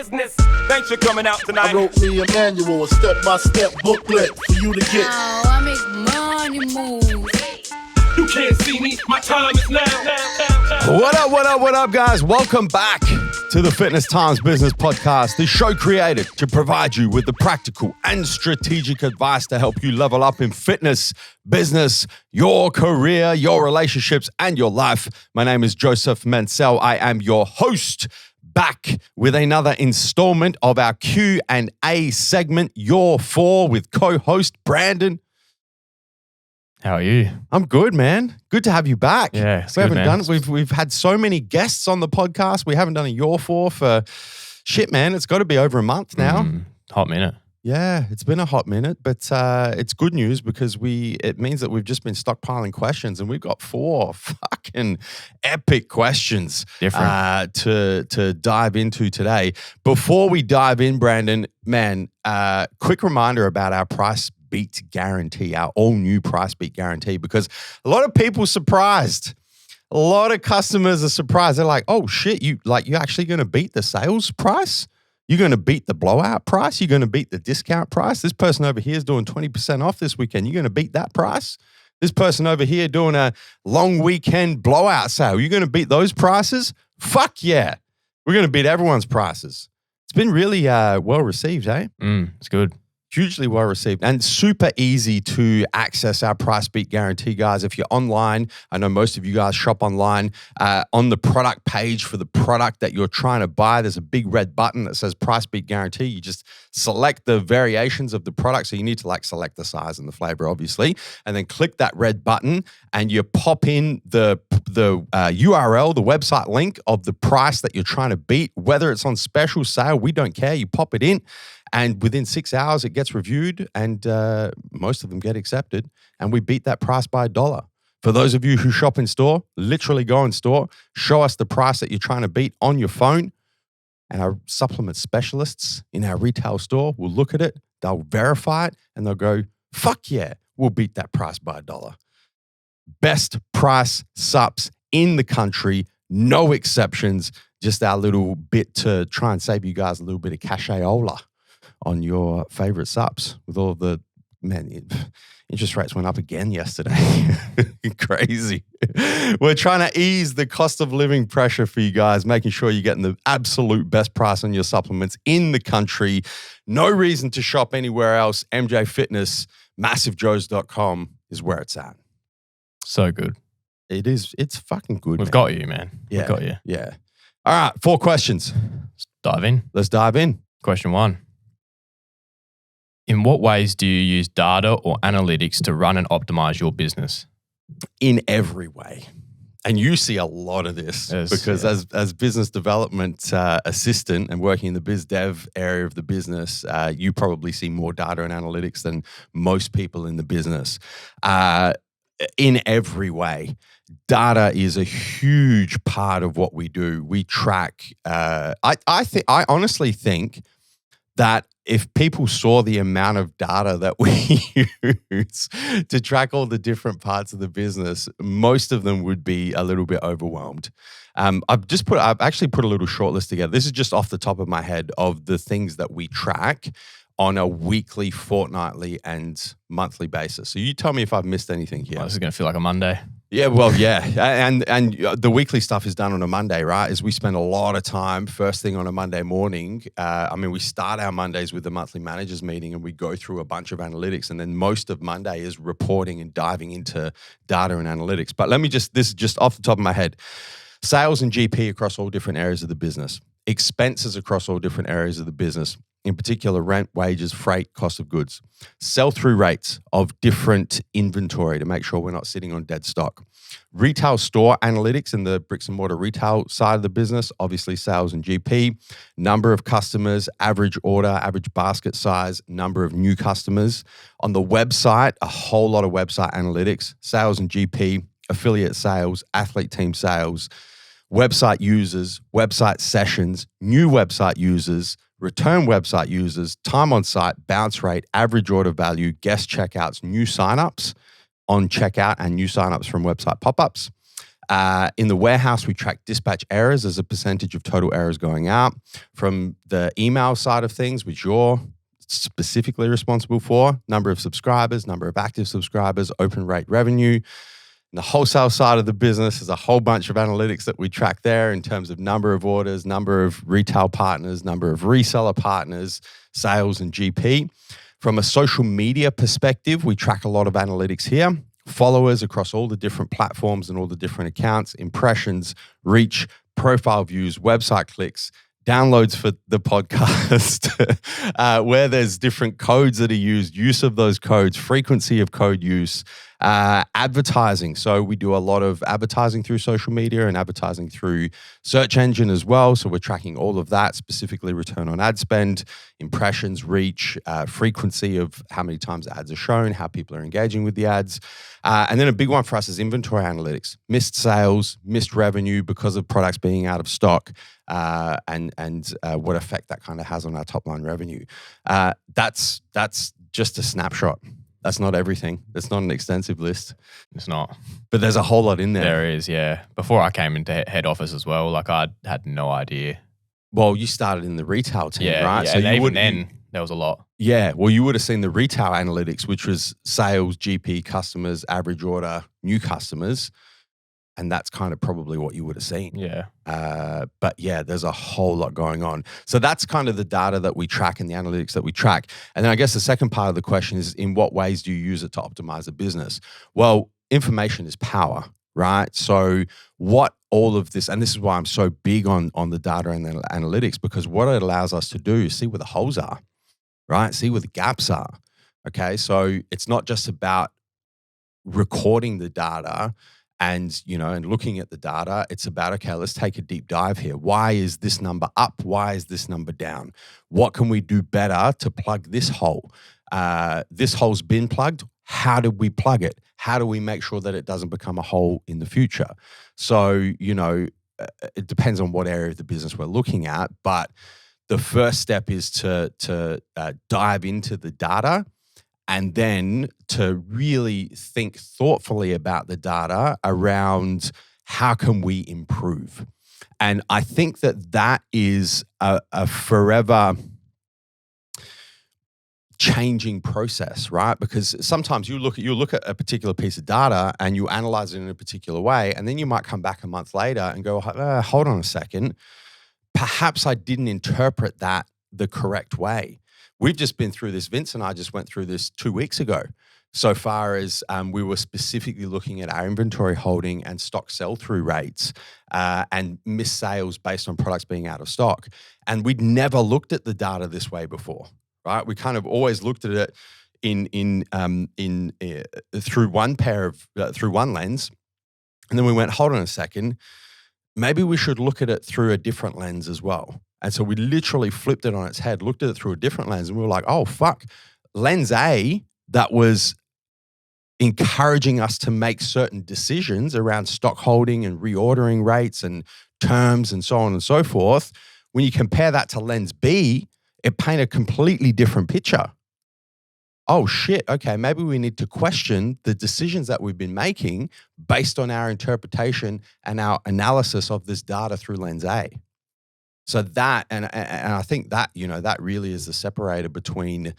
business. Thanks for coming out tonight. I wrote me a manual, a step-by-step booklet for you to get. Oh, I make money move. You can't see me, my time is now. What up, guys? Welcome back to the Fitness Times Business Podcast, the show created to provide you with the practical and strategic advice to help you level up in fitness, business, your career, your relationships, and your life. My name is Joseph Mansell. I am your host, back with another installment of our Q&A segment, Your For, with co-host Brandon. How are you? I'm good, man. Good to have you back. Yeah, it's we good, haven't man. done. We've had so many guests on the podcast. We haven't done a Your For shit, man. It's got to be over a month now. Hot minute. Yeah, it's been a hot minute, but it's good news because it means that we've just been stockpiling questions, and we've got 4 fucking epic questions to dive into today. Before we dive in, Brandon, man, quick reminder about our price beat guarantee, our all new price beat guarantee, because a lot of people are surprised. A lot of customers are surprised. They're like, "Oh shit, you actually going to beat the sales price? You're going to beat the blowout price? You're going to beat the discount price? This person over here is doing 20% off this weekend. You're going to beat that price? This person over here doing a long weekend blowout sale. You're going to beat those prices? Fuck yeah. We're going to beat everyone's prices." It's been really well received, eh? It's good. Hugely well received and super easy to access our price beat guarantee, guys. If you're online, I know most of you guys shop online, on the product page for the product that you're trying to buy, there's a big red button that says price beat guarantee. You just select the variations of the product. So you need to select the size and the flavor, obviously, and then click that red button and you pop in the URL, the website link of the price that you're trying to beat, whether it's on special sale, we don't care. You pop it in. And within 6 hours, it gets reviewed and most of them get accepted. And we beat that price by $1. For those of you who shop in store, literally go in store, show us the price that you're trying to beat on your phone. And our supplement specialists in our retail store will look at it, they'll verify it, and they'll go, "Fuck yeah, we'll beat that price by $1. Best price sups in the country, no exceptions. Just our little bit to try and save you guys a little bit of cashayola on your favorite subs with all of the, man, interest rates went up again yesterday. Crazy. We're trying to ease the cost of living pressure for you guys, making sure you're getting the absolute best price on your supplements in the country. No reason to shop anywhere else. MJ Fitness, MassiveJoes.com is where it's at. So good. It is. It's fucking good. We've got you, man. Yeah. We've got you. Yeah. All right. 4 questions. Let's dive in. Let's dive in. Question 1. In what ways do you use data or analytics to run and optimize your business? In every way. And you see a lot of this because as business development assistant and working in the biz dev area of the business, you probably see more data and analytics than most people in the business. In every way. Data is a huge part of what we do. We track. I honestly think that if people saw the amount of data that we use to track all the different parts of the business, most of them would be a little bit overwhelmed. I've actually put a little short list together. This is just off the top of my head of the things that we track on a weekly, fortnightly, and monthly basis. So you tell me if I've missed anything here. This is going to feel like a Monday. Yeah, well, yeah. And the weekly stuff is done on a Monday, right? Is we spend a lot of time first thing on a Monday morning. We start our Mondays with the monthly managers meeting and we go through a bunch of analytics. And then most of Monday is reporting and diving into data and analytics. But this is just off the top of my head. Sales and GP across all different areas of the business. Expenses across all different areas of the business. In particular, rent, wages, freight, cost of goods. Sell-through rates of different inventory to make sure we're not sitting on dead stock. Retail store analytics in the bricks and mortar retail side of the business, obviously sales and GP. Number of customers, average order, average basket size, number of new customers. On the website, a whole lot of website analytics, sales and GP, affiliate sales, athlete team sales, website users, website sessions, new website users, return website users, time on site, bounce rate, average order value, guest checkouts, new signups on checkout and new signups from website pop-ups, In the warehouse, we track dispatch errors as a percentage of total errors going out. From the email side of things, which you're specifically responsible for, number of subscribers, number of active subscribers, open rate revenue. And the wholesale side of the business is a whole bunch of analytics that we track there in terms of number of orders, number of retail partners, number of reseller partners, sales and GP. From a social media perspective, we track a lot of analytics here. Followers across all the different platforms and all the different accounts, impressions, reach, profile views, website clicks, downloads for the podcast, where there's different codes that are used, use of those codes, frequency of code use, advertising. So we do a lot of advertising through social media and advertising through search engine as well. So we're tracking all of that, specifically return on ad spend, impressions, reach, frequency of how many times ads are shown, how people are engaging with the ads. And then a big one for us is inventory analytics, missed sales, missed revenue because of products being out of stock, and what effect that kind of has on our top line revenue. That's just a snapshot. That's not everything. It's not an extensive list. It's not. But there's a whole lot in there. There is, yeah. Before I came into head office as well, like I had no idea. Well, you started in the retail team, right? Yeah, so even then, there was a lot. Yeah, well, you would have seen the retail analytics, which was sales, GP, customers, average order, new customers. And that's kind of probably what you would have seen. Yeah. But yeah, there's a whole lot going on. So that's kind of the data that we track and the analytics that we track. And then I guess the second part of the question is, in what ways do you use it to optimize the business? Well, information is power, right? So what all of this, and this is why I'm so big on the data and the analytics, because what it allows us to do is see where the holes are, right? See where the gaps are. Okay. So it's not just about recording the data and looking at the data. It's about, okay, let's take a deep dive here. Why is this number up? Why is this number down? What can we do better to plug this hole? This hole's been plugged. How did we plug it? How do we make sure that it doesn't become a hole in the future? So, it depends on what area of the business we're looking at, but the first step is to dive into the data, and then to really think thoughtfully about the data around how can we improve. And I think that is a forever changing process, right? Because sometimes you look at a particular piece of data and you analyze it in a particular way, and then you might come back a month later and go, hold on a second, perhaps I didn't interpret that the correct way. We've just been through this. Vince and I just went through this 2 weeks ago, so far as we were specifically looking at our inventory holding and stock sell-through rates and missed sales based on products being out of stock. And we'd never looked at the data this way before, right? We kind of always looked at it through one lens, and then we went, hold on a second, maybe we should look at it through a different lens as well. And so we literally flipped it on its head, looked at it through a different lens, and we were like, oh, fuck. Lens A, that was encouraging us to make certain decisions around stock holding and reordering rates and terms and so on and so forth. When you compare that to lens B, it painted a completely different picture. Oh, shit. Okay, maybe we need to question the decisions that we've been making based on our interpretation and our analysis of this data through lens A. So that, and I think that, that really is the separator between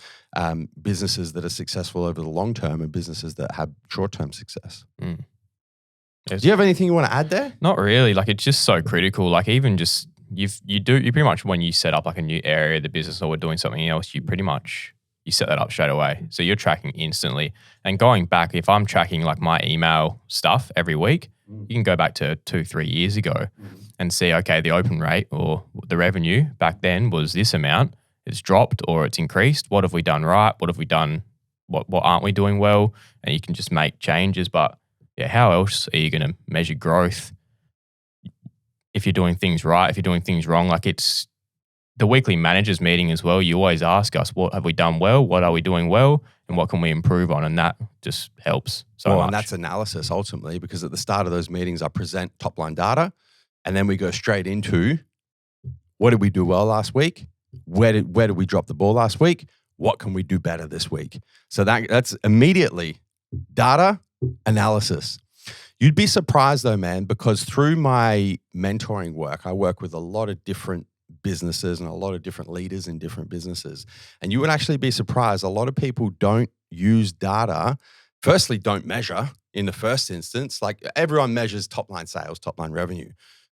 businesses that are successful over the long term and businesses that have short-term success. Mm. Do you have anything you want to add there? Not really. Like, it's just so critical. Like, even just, you pretty much, when you set up like a new area of the business or we're doing something else, you set that up straight away. So you're tracking instantly. And going back, if I'm tracking like my email stuff every week, you can go back to 2-3 years ago and see, okay, the open rate or the revenue back then was this amount. It's dropped or it's increased. What have we done right? What have we done? What aren't we doing well? And you can just make changes. But yeah, how else are you going to measure growth if you're doing things right, if you're doing things wrong? Like, it's the weekly managers meeting as well. You always ask us, what have we done well? What are we doing well? And what can we improve on? And that just helps so much. And that's analysis ultimately, because at the start of those meetings, I present top line data, and then we go straight into what did we do well last week? Where did we drop the ball last week? What can we do better this week? So that's immediately data analysis. You'd be surprised though, man, because through my mentoring work, I work with a lot of different businesses and a lot of different leaders in different businesses. And you would actually be surprised. A lot of people don't use data, firstly, don't measure in the first instance. Like everyone measures top line sales, top line revenue.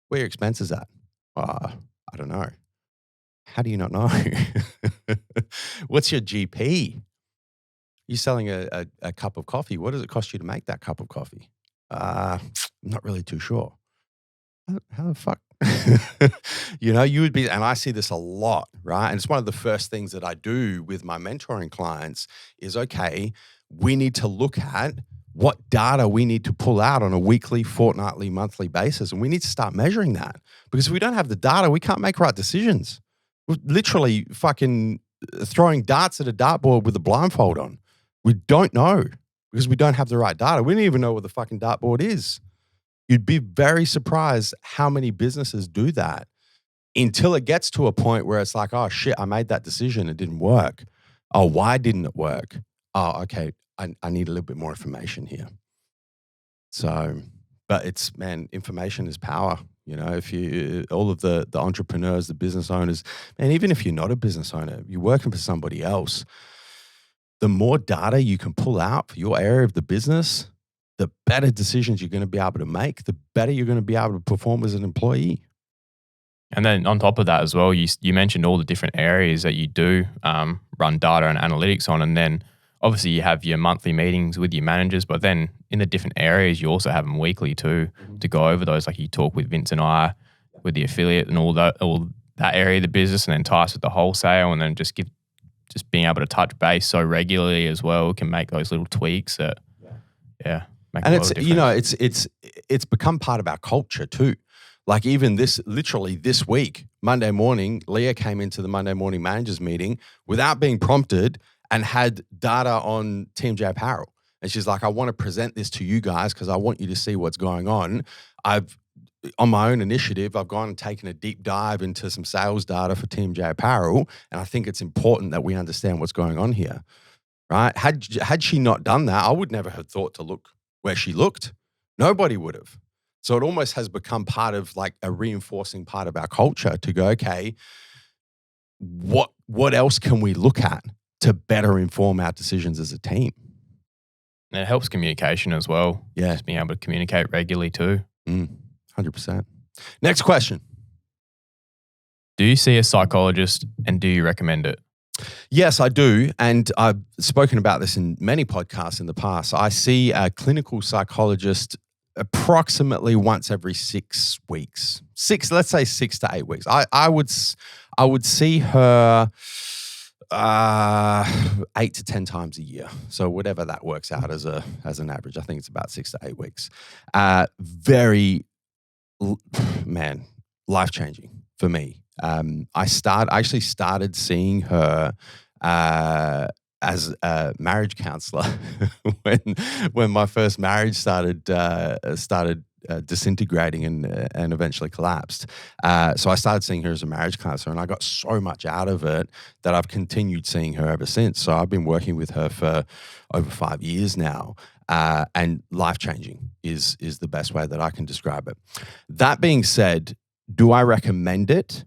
Where are your expenses at? I don't know. How do you not know? What's your GP? You're selling a cup of coffee. What does it cost you to make that cup of coffee? I'm not really too sure. How the fuck? You would be, and I see this a lot, right? And it's one of the first things that I do with my mentoring clients is, okay, we need to look at what data we need to pull out on a weekly, fortnightly, monthly basis. And we need to start measuring that, because if we don't have the data, we can't make right decisions. We're literally fucking throwing darts at a dartboard with a blindfold on. We don't know because we don't have the right data. We don't even know what the fucking dartboard is. You'd be very surprised how many businesses do that until it gets to a point where it's like, oh shit, I made that decision. It didn't work. Oh, why didn't it work? Oh, okay. I need a little bit more information here. So, but it's, man, information is power. If you, all of the entrepreneurs, the business owners, and even if you're not a business owner, you're working for somebody else, the more data you can pull out for your area of the business, the better decisions you're going to be able to make, the better you're going to be able to perform as an employee. And then on top of that as well, you mentioned all the different areas that you do run data and analytics on. And then obviously you have your monthly meetings with your managers, but then in the different areas, you also have them weekly too, to go over those. Like you talk with Vince and I with the affiliate and all that area of the business, and then Tice with the wholesale, and then just being able to touch base so regularly as well can make those little tweaks that, make and a lot of difference. It's become part of our culture too. Like even literally this week, Monday morning, Leah came into the Monday morning managers meeting without being prompted and had data on Team J Apparel. And she's like, I want to present this to you guys because I want you to see what's going on. On my own initiative, I've gone and taken a deep dive into some sales data for Team J Apparel, and I think it's important that we understand what's going on here, right? Had she not done that, I would never have thought to look where she looked. Nobody would have. So it almost has become part of like a reinforcing part of our culture to go, okay, what else can we look at to better inform our decisions as a team? And it helps communication as well. Yeah. Just being able to communicate regularly too. 100%. Next question. Do you see a psychologist and do you recommend it? Yes, I do. And I've spoken about this in many podcasts in the past. I see a clinical psychologist approximately once every 6 weeks. Let's say 6 to 8 weeks. I would see her 8 to 10 times a year. So whatever that works out as an average, I think it's about 6 to 8 weeks. Very, man, life-changing for me. I actually started seeing her as a marriage counselor when my first marriage started disintegrating and eventually collapsed. So I started seeing her as a marriage counselor, and I got so much out of it that I've continued seeing her ever since. So I've been working with her for over 5 years now, and life-changing is the best way that I can describe it. That being said, do I recommend it?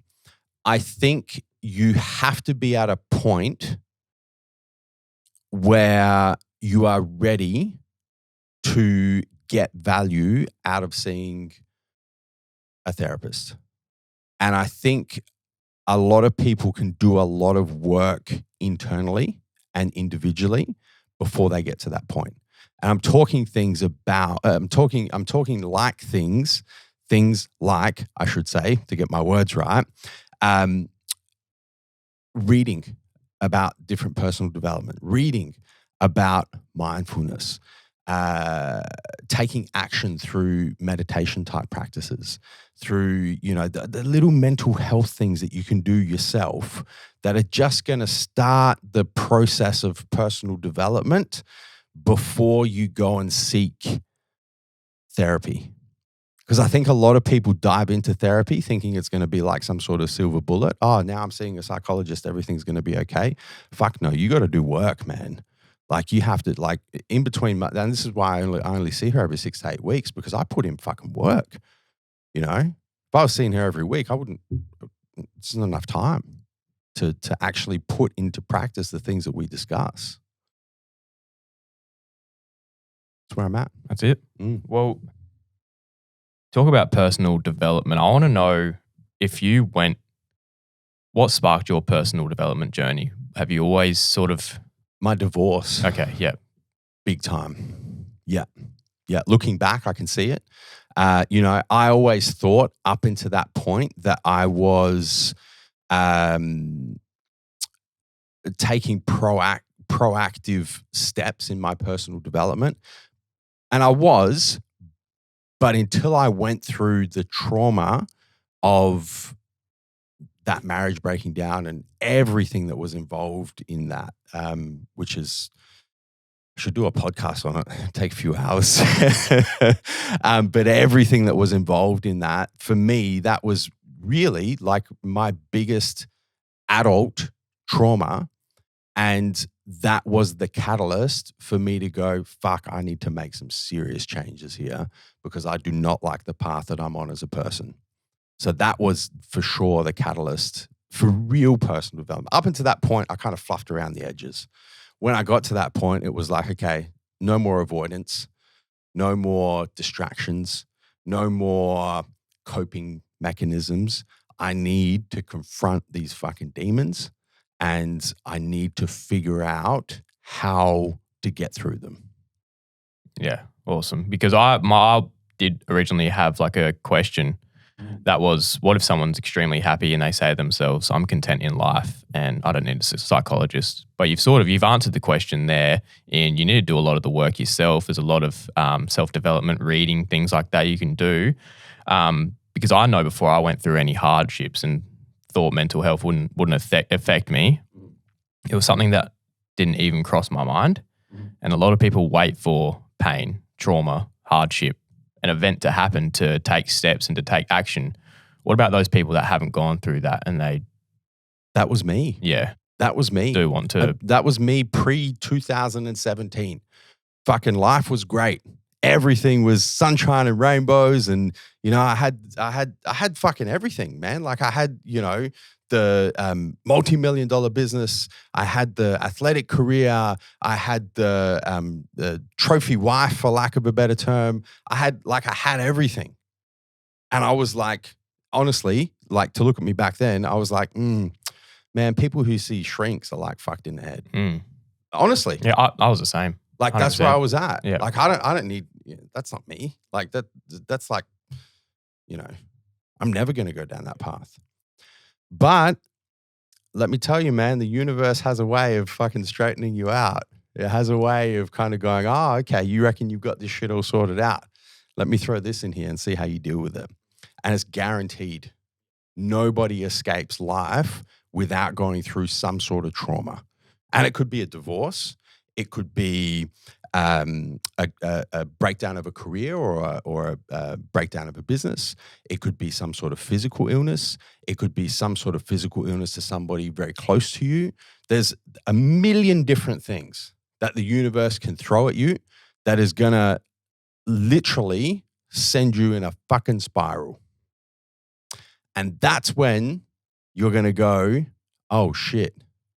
I think you have to be at a point where you are ready to get value out of seeing a therapist. And I think a lot of people can do a lot of work internally and individually before they get to that point. And I'm talking things like, I should say, to get my words right, reading about different personal development, reading about mindfulness, taking action through meditation type practices, through, the little mental health things that you can do yourself that are just going to start the process of personal development before you go and seek therapy. Because I think a lot of people dive into therapy thinking it's going to be like some sort of silver bullet. Oh, now I'm seeing a psychologist, everything's going to be okay. Fuck no, you got to do work, man. Like you have to like in between, and this is why I only see her every 6 to 8 weeks because I put in fucking work. You know, if I was seeing her every week, I wouldn't. It's not enough time to actually put into practice the things that we discuss. That's where I'm at. That's it. Mm. Well, talk about personal development. I want to know if you went, what sparked your personal development journey? Have you always sort of... My divorce. Okay, yeah. Big time. Yeah. Yeah. Looking back, I can see it. You know, I always thought up into that point that I was taking proactive steps in my personal development. And I was, but until I went through the trauma of that marriage breaking down and everything that was involved in that, which is, I should do a podcast on it, take a few hours. But everything that was involved in that, for me, that was really like my biggest adult trauma. And that was the catalyst for me to go, fuck, I need to make some serious changes here because I do not like the path that I'm on as a person. So that was for sure the catalyst for real personal development. Up until that point, I kind of fluffed around the edges. When I got to that point, it was like, okay, no more avoidance, no more distractions, no more coping mechanisms. I need to confront these fucking demons and I need to figure out how to get through them. Yeah, awesome. Because I did originally have like a question that was, what if someone's extremely happy and they say to themselves, I'm content in life and I don't need a psychologist? But you've answered the question there, and you need to do a lot of the work yourself. There's a lot of self-development, reading, things like that you can do. Because I know before I went through any hardships and thought mental health wouldn't affect me, it was something that didn't even cross my mind. And a lot of people wait for pain, trauma, hardship, an event to happen to take steps and to take action. What about those people that haven't gone through that and they... That was me. Yeah. That was me. Do want to... That was me pre-2017. Fucking life was great. Everything was sunshine and rainbows, and you know, I had fucking everything, man. Like I had, you know, the multi-million-dollar business. I had the athletic career. I had the trophy wife, for lack of a better term. I had everything, and I was like, honestly, like to look at me back then, I was like, man, people who see shrinks are like fucked in the head. Honestly, yeah, I was the same. Like 100%. That's where I was at. Yeah. Like I don't need. That's not me. Like that's like, you know, I'm never going to go down that path. But let me tell you, man, the universe has a way of fucking straightening you out. It has a way of kind of going, oh, okay, you reckon you've got this shit all sorted out. Let me throw this in here and see how you deal with it. And it's guaranteed. Nobody escapes life without going through some sort of trauma. And it could be a divorce. It could be a breakdown of a career or a breakdown of a business. It could be some sort of physical illness. It could be some sort of physical illness to somebody very close to you. There's a million different things that the universe can throw at you that is going to literally send you in a fucking spiral. And that's when you're going to go, oh shit,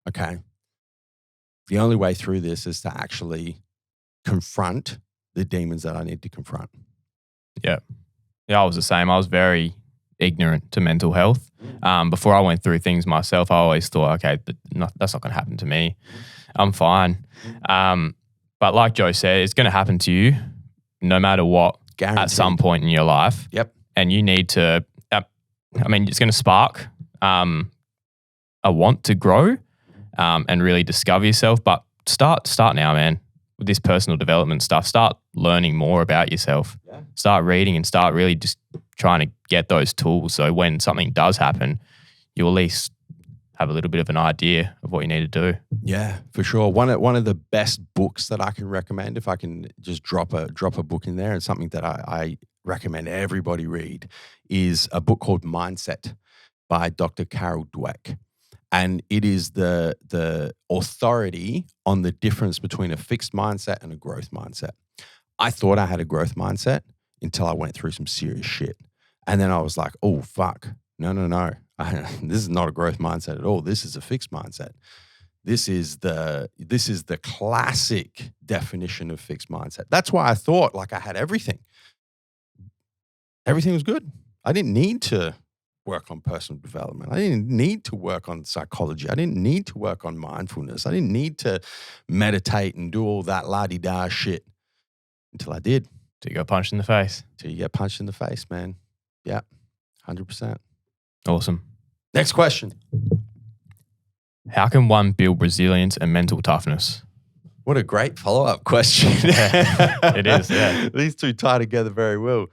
okay. The only way through this is to actually confront the demons that I need to confront. Yeah. Yeah, I was the same. I was very ignorant to mental health. Before I went through things myself, I always thought, okay, that's not going to happen to me. I'm fine. But like Joe said, it's going to happen to you no matter what. Guaranteed. At some point in your life. Yep. And you need to, it's going to spark a want to grow and really discover yourself. But start now, man, with this personal development stuff. Start learning more about yourself. Yeah. Start reading and start really just trying to get those tools. So when something does happen, you at least have a little bit of an idea of what you need to do. Yeah, for sure. One of the best books that I can recommend, if I can just drop a book in there, and something that I recommend everybody read, is a book called Mindset by Dr. Carol Dweck. And it is the authority on the difference between a fixed mindset and a growth mindset. I thought I had a growth mindset until I went through some serious shit. And then I was like, oh, fuck. No. This is not a growth mindset at all. This is a fixed mindset. This is the classic definition of fixed mindset. That's why I thought like I had everything. Everything was good. I didn't need to work on personal development. I didn't need to work on psychology. I didn't need to work on mindfulness. I didn't need to meditate and do all that la-di-da shit until I did. Till you got punched in the face. Till you get punched in the face, man. Yeah, 100%. Awesome. Next question. How can one build resilience and mental toughness? What a great follow-up question. It is, yeah. These two tie together very well.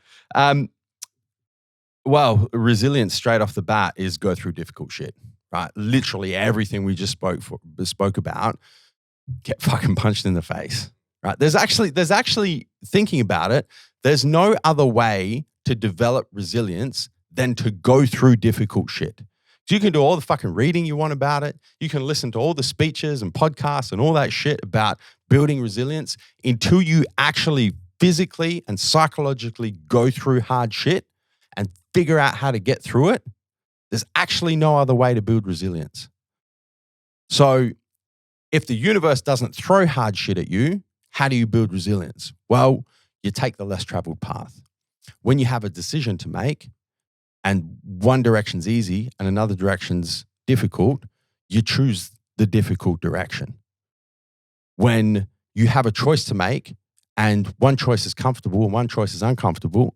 Well, resilience straight off the bat is go through difficult shit, right? Literally everything we just spoke about, get fucking punched in the face, right? There's actually thinking about it, there's no other way to develop resilience than to go through difficult shit. So you can do all the fucking reading you want about it. You can listen to all the speeches and podcasts and all that shit about building resilience until you actually physically and psychologically go through hard shit and figure out how to get through it. There's actually no other way to build resilience. So if the universe doesn't throw hard shit at you, how do you build resilience? Well, you take the less traveled path. When you have a decision to make, and one direction's easy and another direction's difficult, you choose the difficult direction. When you have a choice to make and one choice is comfortable and one choice is uncomfortable,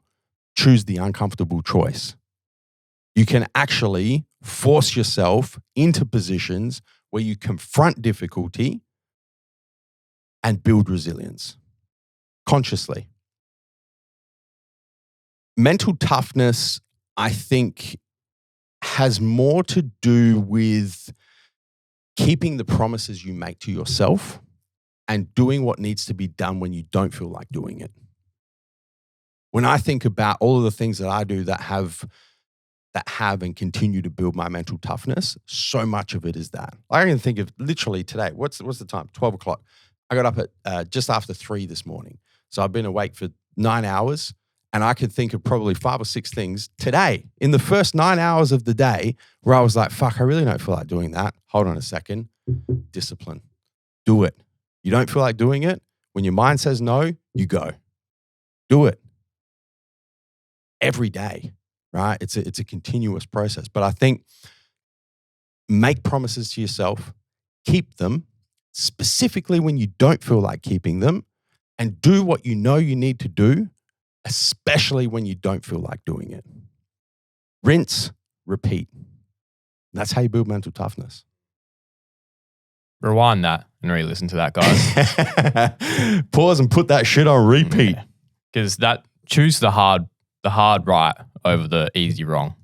choose the uncomfortable choice. You can actually force yourself into positions where you confront difficulty and build resilience consciously. Mental toughness, I think, has more to do with keeping the promises you make to yourself and doing what needs to be done when you don't feel like doing it. When I think about all of the things that I do that have and continue to build my mental toughness, so much of it is that. I can think of literally today, what's the time? 12 o'clock. I got up at just after 3 this morning. So I've been awake for 9 hours. And I could think of probably 5 or 6 things today in the first 9 hours of the day where I was like, fuck, I really don't feel like doing that. Hold on a second. Discipline. Do it. You don't feel like doing it. When your mind says no, you go. Do it. Every day, right? It's a continuous process. But I think make promises to yourself, keep them, specifically when you don't feel like keeping them, and do what you know you need to do, especially when you don't feel like doing it. Rinse, repeat. That's how you build mental toughness. Rewind that and re-listen to that, guys. Pause and put that shit on repeat. Because choose the hard right over the easy wrong.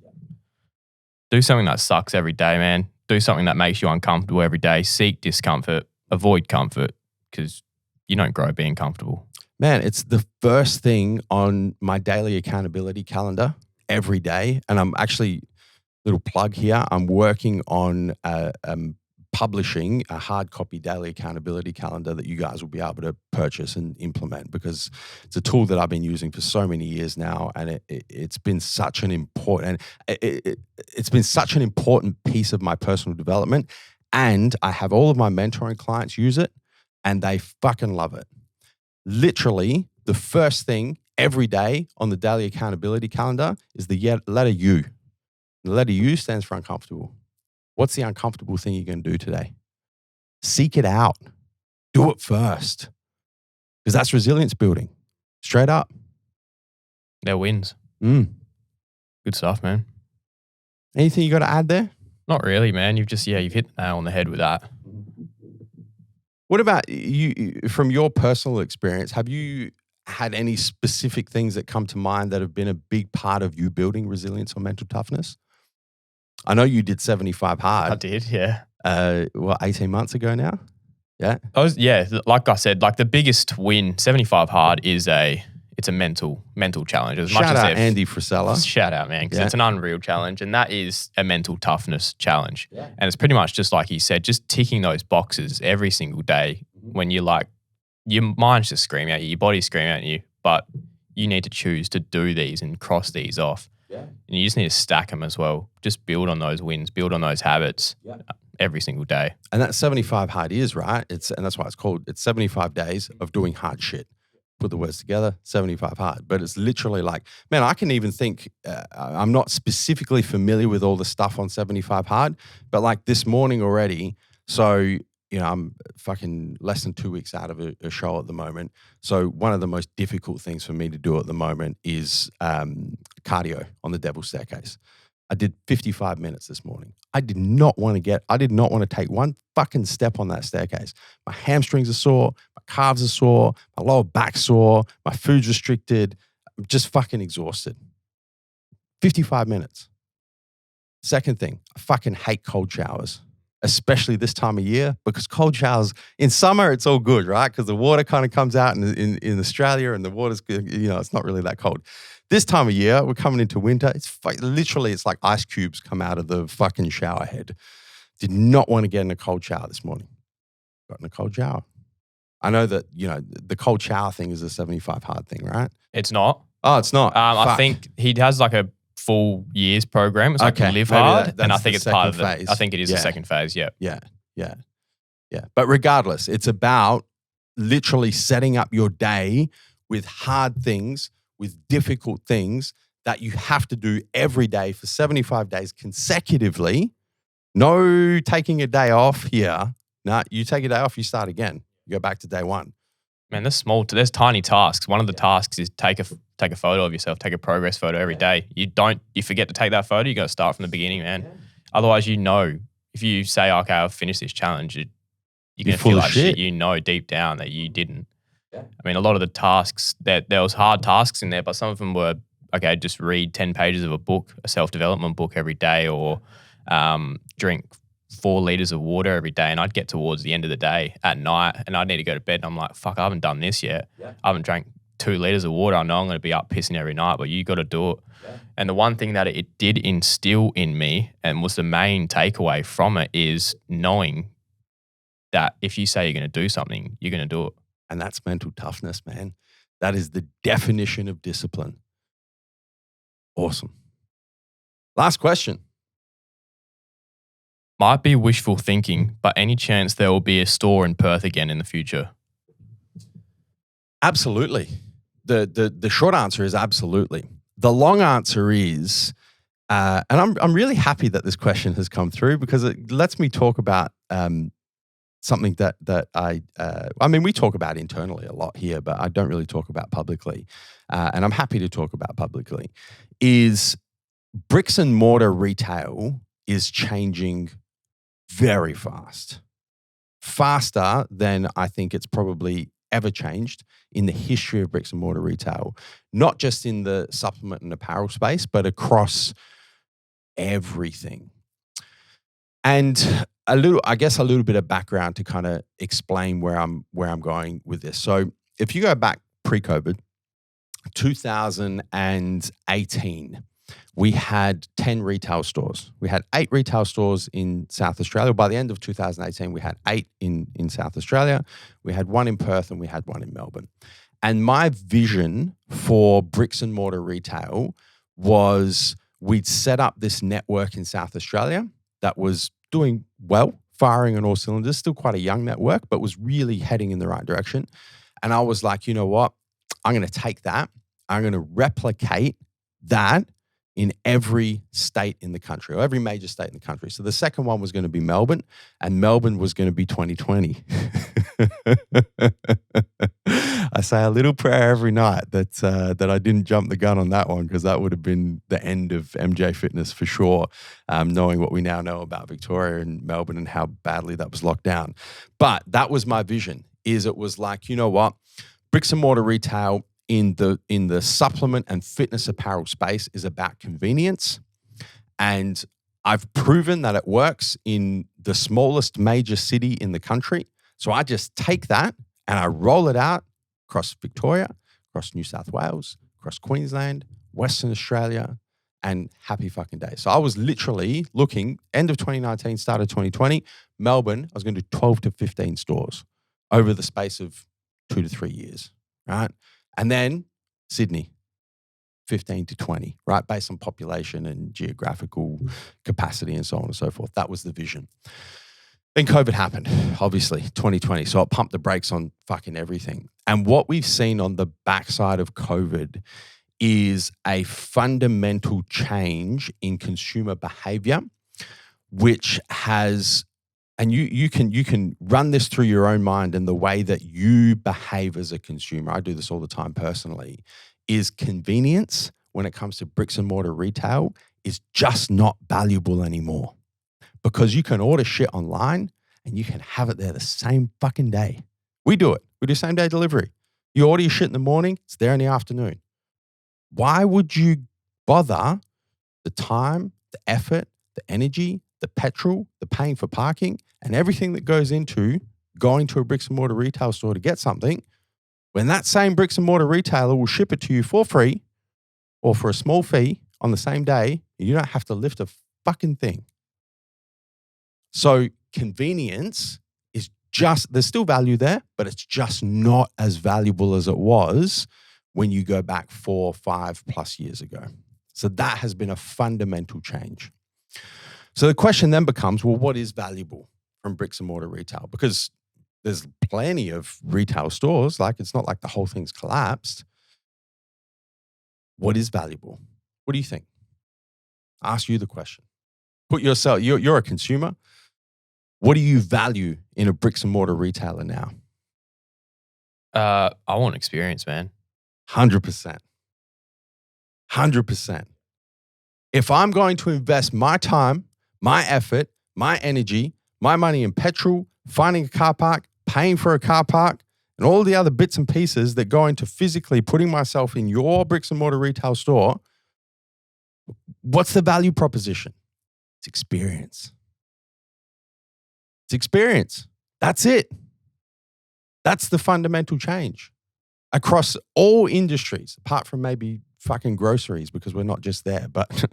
Do something that sucks every day, man. Do something that makes you uncomfortable every day. Seek discomfort. Avoid comfort because you don't grow being comfortable. Man, it's the first thing on my daily accountability calendar every day. And I'm actually, little plug here, I'm working on publishing a hard copy daily accountability calendar that you guys will be able to purchase and implement because it's a tool that I've been using for so many years now. And it's been such an important, it's been such an important piece of my personal development. And I have all of my mentoring clients use it and they fucking love it. Literally, the first thing every day on the daily accountability calendar is the letter U. The letter U stands for uncomfortable. What's the uncomfortable thing you're going to do today? Seek it out. Do it first. Because that's resilience building. Straight up. They're wins. Good stuff, man. Anything you got to add there? Not really, man. You've hit the nail on the head with that. What about you, from your personal experience, have you had any specific things that come to mind that have been a big part of you building resilience or mental toughness? I know you did 75 hard. I did, yeah. 18 months ago now? Yeah. Like I said, like the biggest win, 75 hard is a it's a mental challenge. As much Shout as out they've- Andy Frisella. Shout out, man, because Yeah. it's an unreal challenge, and that is a mental toughness challenge. And it's pretty much just like he said, just ticking those boxes every single day when you're like, your mind's just screaming at you, your body's screaming at you, but you need to choose to do these and cross these off. And you just need to stack them as well. Just build on those wins, build on those habits every single day. And that's 75 hard years, right? And that's why it's 75 days of doing hard shit. Put the words together, 75 hard. But it's literally like, man, I can even think, I'm not specifically familiar with all the stuff on 75 hard, but like this morning already, so, I'm fucking less than 2 weeks out of a show at the moment. So one of the most difficult things for me to do at the moment is cardio on the Devil's Staircase. I did 55 minutes this morning. I did not want to take one fucking step on that staircase. My hamstrings are sore, my calves are sore, my lower back's sore, my food's restricted. I'm just fucking exhausted. 55 minutes. Second thing, I fucking hate cold showers, especially this time of year, because cold showers, in summer, it's all good, right? Because the water kind of comes out in Australia and the water's, it's not really that cold. This time of year, we're coming into winter. It's literally, it's like ice cubes come out of the fucking shower head. Did not want to get in a cold shower this morning. Got in a cold shower. I know that, the cold shower thing is a 75 hard thing, right? It's not. Oh, it's not. I Fuck. think he has like a full years program. It's like Okay, Live maybe Hard, that's and I the think it's part of second it. phase. I think it is Yeah. the second phase. Yeah. Yeah. But regardless, it's about literally setting up your day with hard things, with difficult things that you have to do every day for 75 days consecutively. No taking a day off here. No, you take a day off, you start again. You go back to day one. Man, there's tiny tasks. One of the tasks is take a photo of yourself, take a progress photo every day. You forget to take that photo, you got to start from the beginning, man. Otherwise, if you say, okay, I've finished this challenge, you're going to full feel of like shit. shit. Deep down that you didn't. I mean, a lot of the tasks, there was hard tasks in there, but some of them were, okay, just read 10 pages of a book, a self-development book every day, or drink 4 liters of water every day. And I'd get towards the end of the day at night and I'd need to go to bed. And I'm like, fuck, I haven't done this yet. I haven't drank 2 liters of water. I know I'm going to be up pissing every night, but you got to do it. And the one thing that it did instill in me and was the main takeaway from it is knowing that if you say you're going to do something, you're going to do it. And that's mental toughness, man. That is the definition of discipline. Awesome. Last question. Might be wishful thinking, but any chance there will be a store in Perth again in the future? Absolutely. The short answer is absolutely. The long answer is, and I'm really happy that this question has come through because it lets me talk about something that we talk about internally a lot here, but I don't really talk about publicly, and I'm happy to talk about publicly, is bricks and mortar retail is changing very fast. Faster than I think it's probably ever changed in the history of bricks and mortar retail, not just in the supplement and apparel space, but across everything. And a little bit of background to kind of explain where I'm going with this. So if you go back pre-COVID, 2018, we had 10 retail stores. We had 8 retail stores in South Australia. By the end of 2018, we had 8 in South Australia. We had 1 in Perth and we had 1 in Melbourne. And my vision for bricks and mortar retail was we'd set up this network in South Australia that was doing well, firing on all cylinders, still quite a young network, but was really heading in the right direction. And I was like, you know what? I'm going to take that. I'm going to replicate that in every state in the country, or every major state in the country. So the second one was going to be Melbourne, and Melbourne was going to be 2020. I say a little prayer every night that I didn't jump the gun on that one, because that would have been the end of MJ Fitness for sure, knowing what we now know about Victoria and Melbourne and how badly that was locked down. But that was my vision, is it was like, you know what, bricks and mortar retail in the supplement and fitness apparel space is about convenience. And I've proven that it works in the smallest major city in the country. So I just take that and I roll it out across Victoria, across New South Wales, across Queensland, Western Australia, and happy fucking day. So I was literally looking, end of 2019, start of 2020, Melbourne, I was going to do 12 to 15 stores over the space of 2 to 3 years, right? And then Sydney, 15 to 20, right? Based on population and geographical capacity and so on and so forth. That was the vision. Then COVID happened, obviously, 2020. So it pumped the brakes on fucking everything. And what we've seen on the backside of COVID is a fundamental change in consumer behavior, which has, and you can run this through your own mind and the way that you behave as a consumer. I do this all the time personally. Is convenience when it comes to bricks and mortar retail is just not valuable anymore, because you can order shit online and you can have it there the same fucking day. We do it. We do same day delivery. You order your shit in the morning, it's there in the afternoon. Why would you bother the time, the effort, the energy, the petrol, the paying for parking, and everything that goes into going to a bricks and mortar retail store to get something, when that same bricks and mortar retailer will ship it to you for free or for a small fee on the same day, and you don't have to lift a fucking thing? So convenience is just, there's still value there, but it's just not as valuable as it was when you go back 4, 5+ years ago. So that has been a fundamental change. So the question then becomes, well, what is valuable from bricks and mortar retail? Because there's plenty of retail stores, like it's not like the whole thing's collapsed. What is valuable? What do you think? Ask you the question. Put yourself, you're a consumer. What do you value in a bricks and mortar retailer now? I want experience, man. 100%. 100%. If I'm going to invest my time, my effort, my energy, my money in petrol, finding a car park, paying for a car park, and all the other bits and pieces that go into physically putting myself in your bricks and mortar retail store, what's the value proposition? It's experience. It's experience. That's it. That's the fundamental change across all industries, apart from maybe fucking groceries, because we're not just there. But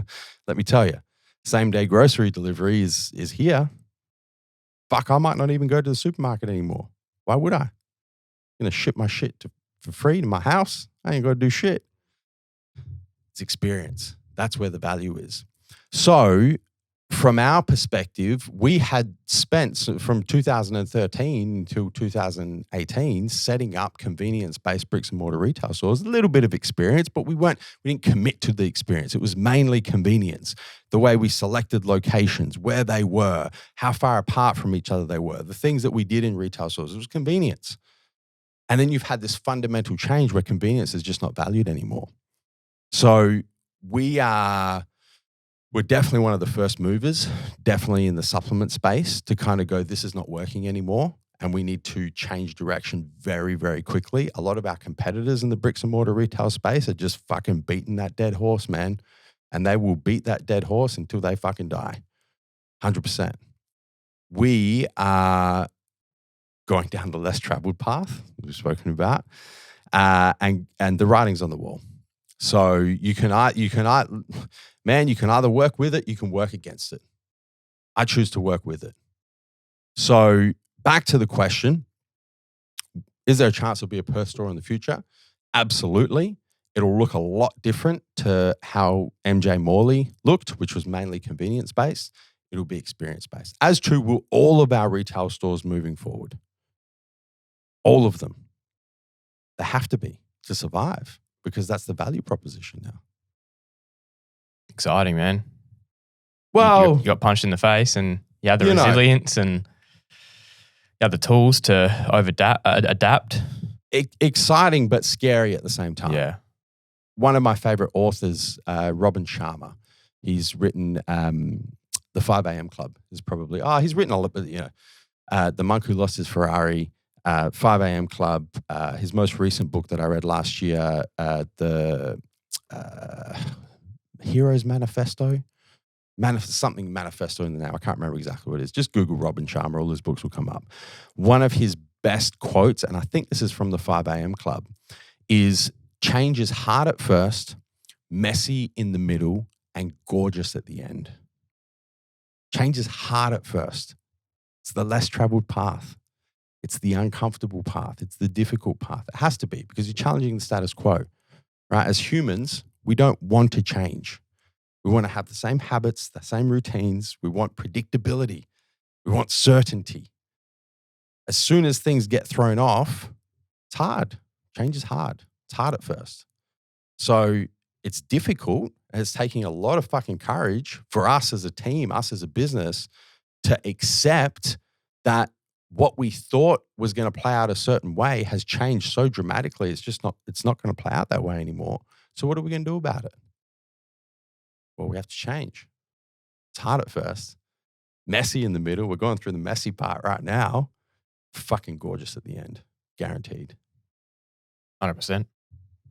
let me tell you, same day grocery delivery is here. Fuck, I might not even go to the supermarket anymore. Why would I? I'm going to ship my shit for free to my house. I ain't got to do shit. It's experience. That's where the value is. So from our perspective, we had spent from 2013 until 2018 setting up convenience-based bricks and mortar retail stores. A little bit of experience, but we didn't commit to the experience. It was mainly convenience. The way we selected locations, where they were, how far apart from each other they were, the things that we did in retail stores. It was convenience. And then you've had this fundamental change where convenience is just not valued anymore. So we're definitely one of the first movers, definitely in the supplement space, to kind of go, this is not working anymore, and we need to change direction very, very quickly. A lot of our competitors in the bricks and mortar retail space are just fucking beating that dead horse, man. And they will beat that dead horse until they fucking die. 100%. We are going down the less traveled path we've spoken about, and the writing's on the wall. So you can either work with it, you can work against it. I choose to work with it. So back to the question, is there a chance there'll be a Perth store in the future? Absolutely. It'll look a lot different to how MJ Morley looked, which was mainly convenience-based. It'll be experience-based. As true will all of our retail stores moving forward. All of them. They have to be to survive, because that's the value proposition now. Exciting, man. Well, you got punched in the face, and you had the resilience, and you had the tools to adapt. Exciting, but scary at the same time. Yeah. One of my favorite authors, Robin Sharma, he's written The 5 a.m. Club is probably, he's written a lot, but The Monk Who Lost His Ferrari, 5 a.m. Club, his most recent book that I read last year, the Hero's Manifesto, something manifesto in the name. I can't remember exactly what it is. Just Google Robin Sharma, all his books will come up. One of his best quotes, and I think this is from the 5 a.m. Club, is change is hard at first, messy in the middle, and gorgeous at the end. Change is hard at first. It's the less traveled path. It's the uncomfortable path. It's the difficult path. It has to be because you're challenging the status quo, right? As humans, we don't want to change. We want to have the same habits, the same routines. We want predictability. We want certainty. As soon as things get thrown off, it's hard. Change is hard. It's hard at first. So it's difficult. And it's taking a lot of fucking courage for us as a team, us as a business, to accept that what we thought was going to play out a certain way has changed so dramatically. It's not going to play out that way anymore. So what are we going to do about it? Well, we have to change. It's hard at first. Messy in the middle. We're going through the messy part right now. Fucking gorgeous at the end. Guaranteed. 100%.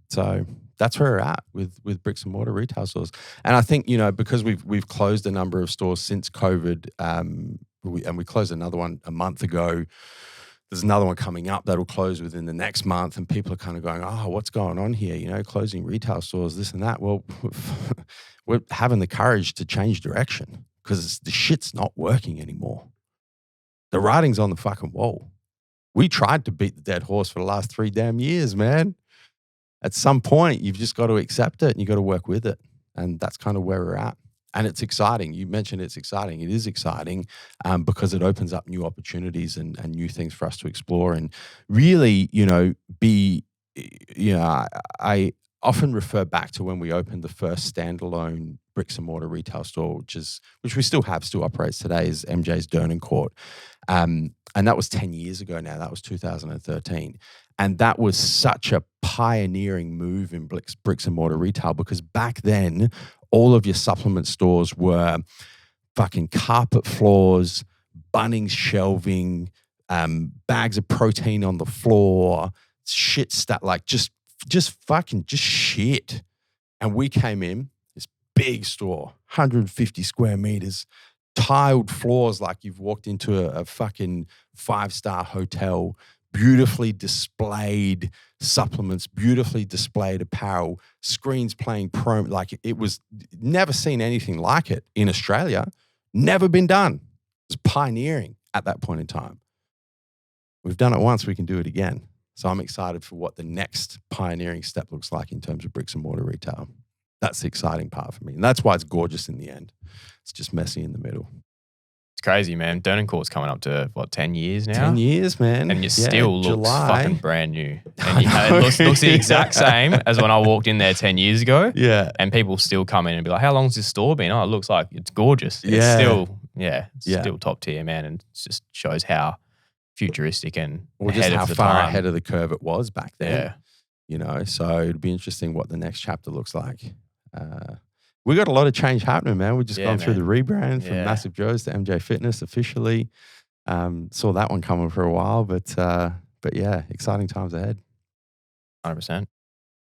So that's where we're at with bricks and mortar retail stores. And I think, because we've closed a number of stores since COVID, and we closed another one a month ago. There's another one coming up that'll close within the next month, and people are kind of going, oh, what's going on here? Closing retail stores, this and that. Well, we're having the courage to change direction because the shit's not working anymore. The writing's on the fucking wall. We tried to beat the dead horse for the last 3 damn years, man. At some point, you've just got to accept it and you got to work with it. And that's kind of where we're at. And it's exciting. You mentioned it's exciting. It is exciting because it opens up new opportunities and new things for us to explore and really, I often refer back to when we opened the first standalone bricks and mortar retail store, which we still operates today, is MJ's Durnan Court. And that was 10 years ago now. That was 2013. And that was such a pioneering move in bricks and mortar retail because back then, all of your supplement stores were fucking carpet floors, Bunnings shelving, bags of protein on the floor, shit stuff, like just shit. And we came in, this big store, 150 square meters, tiled floors like you've walked into a fucking 5-star hotel, beautifully displayed supplements, beautifully displayed apparel, screens playing promo. Like it was never seen anything like it in Australia. Never been done. It was pioneering at that point in time. We've done it once, we can do it again. So I'm excited for what the next pioneering step looks like in terms of bricks and mortar retail. That's the exciting part for me. And that's why it's gorgeous in the end. It's just messy in the middle. It's crazy, man. Durnan Court's coming up to, 10 years now? 10 years, man. And you still looks fucking brand new. And it looks the exact same as when I walked in there 10 years ago. Yeah. And people still come in and be like, how long's this store been? Oh, it looks like it's gorgeous. It's still top tier, man. And it just shows how futuristic and ahead how of the far time. ahead of the curve it was back then. Yeah. So it'd be interesting what the next chapter looks like. We got a lot of change happening, man. We've just gone through the rebrand from Massive Joe's to MJ Fitness officially. Saw that one coming for a while, but yeah, exciting times ahead. 100%.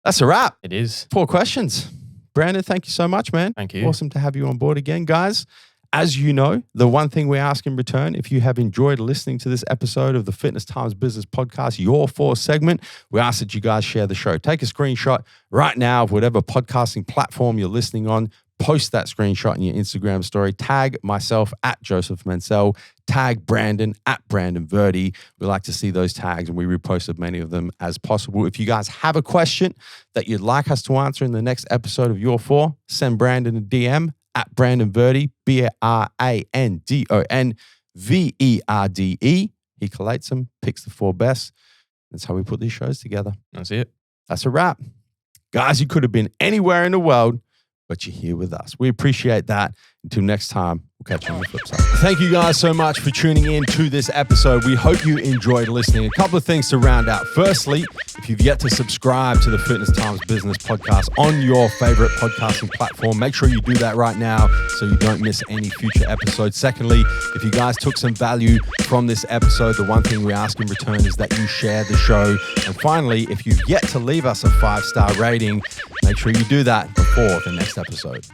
That's a wrap. It is. 4 questions. Brandon, thank you so much, man. Thank you. Awesome to have you on board again, guys. As you know, the one thing we ask in return, if you have enjoyed listening to this episode of the Fitness Times Business Podcast, your 4 segment, we ask that you guys share the show. Take a screenshot right now of whatever podcasting platform you're listening on. Post that screenshot in your Instagram story. Tag myself at Joseph Mansell. Tag Brandon at Brandon Verdi. We like to see those tags and we repost as many of them as possible. If you guys have a question that you'd like us to answer in the next episode of Your 4, send Brandon a DM at Brandon Verdi, BrandonVerde. He collates them, picks the 4 best. That's how we put these shows together. That's it. That's a wrap. Guys, you could have been anywhere in the world, but you're here with us. We appreciate that. Until next time, we'll catch you on the flip side. Thank you guys so much for tuning in to this episode. We hope you enjoyed listening. A couple of things to round out. Firstly, if you've yet to subscribe to the Fitness Times Business Podcast on your favorite podcasting platform, make sure you do that right now so you don't miss any future episodes. Secondly, if you guys took some value from this episode, the one thing we ask in return is that you share the show. And finally, if you've yet to leave us a 5-star rating, make sure you do that before the next episode.